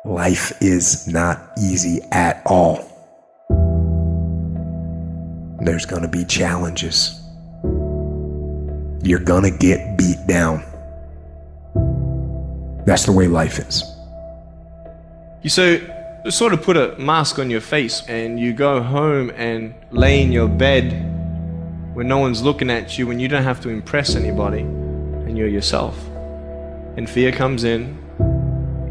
Life is not easy at all. There's gonna be challenges. You're gonna get beat down. That's the way life is. You sort of put a mask on your face and you go home and lay in your bed when no one's looking at you, when you don't have to impress anybody and you're yourself. And fear comes in.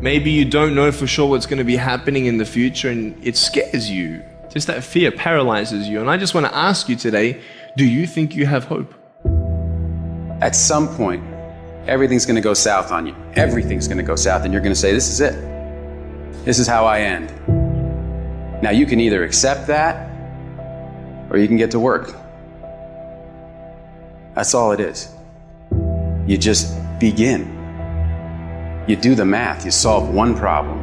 Maybe you don't know for sure what's going to be happening in the future and it scares you. Just that fear paralyzes you. And I just want to ask you today, do you think you have hope? At some point, everything's going to go south on you. Everything's going to go south and you're going to say, this is it. This is how I end. Now you can either accept that or you can get to work. That's all it is. You just begin. You do the math, you solve one problem,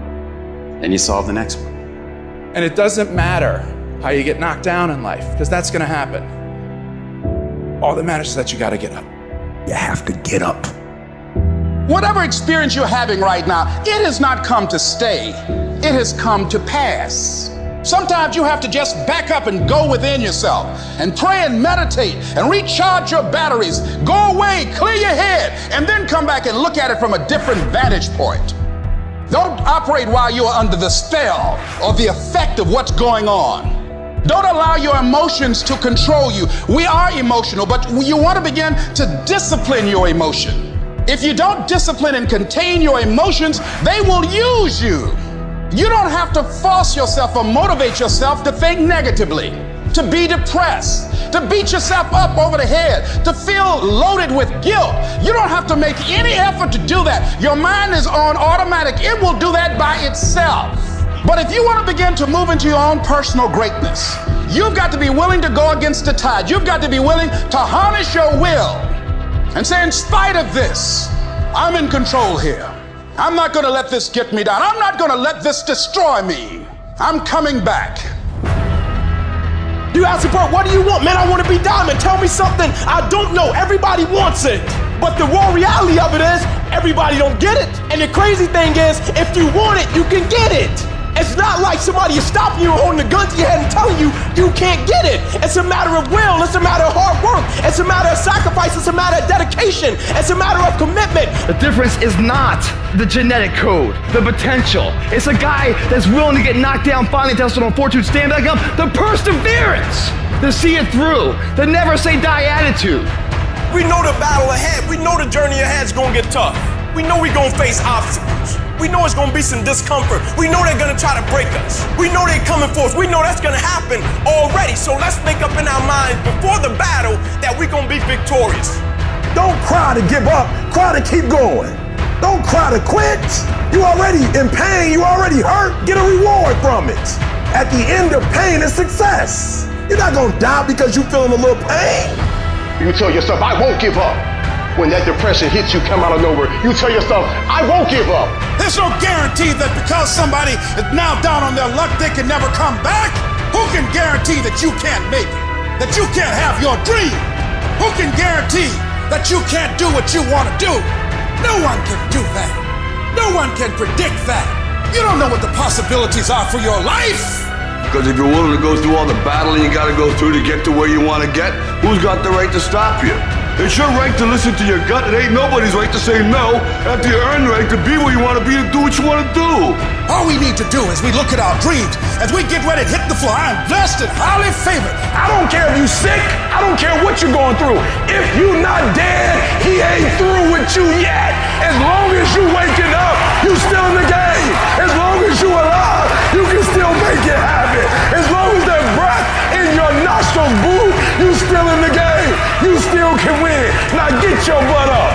and you solve the next one. And it doesn't matter how you get knocked down in life, because that's gonna happen. All that matters is that you gotta get up. You have to get up. Whatever experience you're having right now, it has not come to stay. It has come to pass. Sometimes you have to just back up and go within yourself and pray and meditate and recharge your batteries. Go away, clear your head, and then come back and look at it from a different vantage point. Don't operate while you're under the spell or the effect of what's going on. Don't allow your emotions to control you. We are emotional, but you want to begin to discipline your emotion. If you don't discipline and contain your emotions, they will use you. You don't have to force yourself or motivate yourself to think negatively, to be depressed, to beat yourself up over the head, to feel loaded with guilt. You don't have to make any effort to do that. Your mind is on automatic. It will do that by itself. But if you want to begin to move into your own personal greatness, you've got to be willing to go against the tide. You've got to be willing to harness your will and say, in spite of this, I'm in control here. I'm not going to let this get me down. I'm not going to let this destroy me. I'm coming back. You ask me, bro, what do you want? Man, I want to be diamond. Tell me something I don't know. Everybody wants it. But the raw reality of it is, everybody don't get it. And the crazy thing is, if you want it, you can get it. It's not like somebody is stopping you, holding a gun to your head and telling you you can't get it. It's a matter of will. It's a matter of hard work. It's a matter of sacrifice. It's a matter of dedication. It's a matter of commitment. The difference is not the genetic code, the potential. It's a guy that's willing to get knocked down, finally tested on fortune, stand back up. The perseverance to see it through. The never say die attitude. We know the battle ahead. We know the journey ahead is going to get tough. We know we're going to face obstacles. We know it's going to be some discomfort. We know they're going to try to break us. We know they're coming for us. We know that's going to happen already. So let's make up in our minds before the battle that we're going to be victorious. Don't cry to give up. Cry to keep going. Don't cry to quit. You already in pain. You already hurt. Get a reward from it. At the end of pain is success. You're not going to die because you're feeling a little pain. You tell yourself, I won't give up. When that depression hits you, come out of nowhere, you tell yourself, I won't give up. There's no guarantee that because somebody is now down on their luck, they can never come back. Who can guarantee that you can't make it? That you can't have your dream? Who can guarantee that you can't do what you want to do? No one can do that. No one can predict that. You don't know what the possibilities are for your life. Because if you're willing to go through all the battling you got to go through to get to where you want to get, who's got the right to stop you? It's your right to listen to your gut. It ain't nobody's right to say no. After you earn the right to be where you want to be, to do what you want to do. All we need to do is we look at our dreams as we get ready to hit the floor. I'm blessed and highly favored. I don't care if you sick. I don't care what you're going through. If you not dead, he ain't through with you yet. As long as you waking up, you still in the game. As long as you alive, you can still make it happen. As long as that breath in your nostrils, boo, you still in the game. You still can win. Now get your butt up.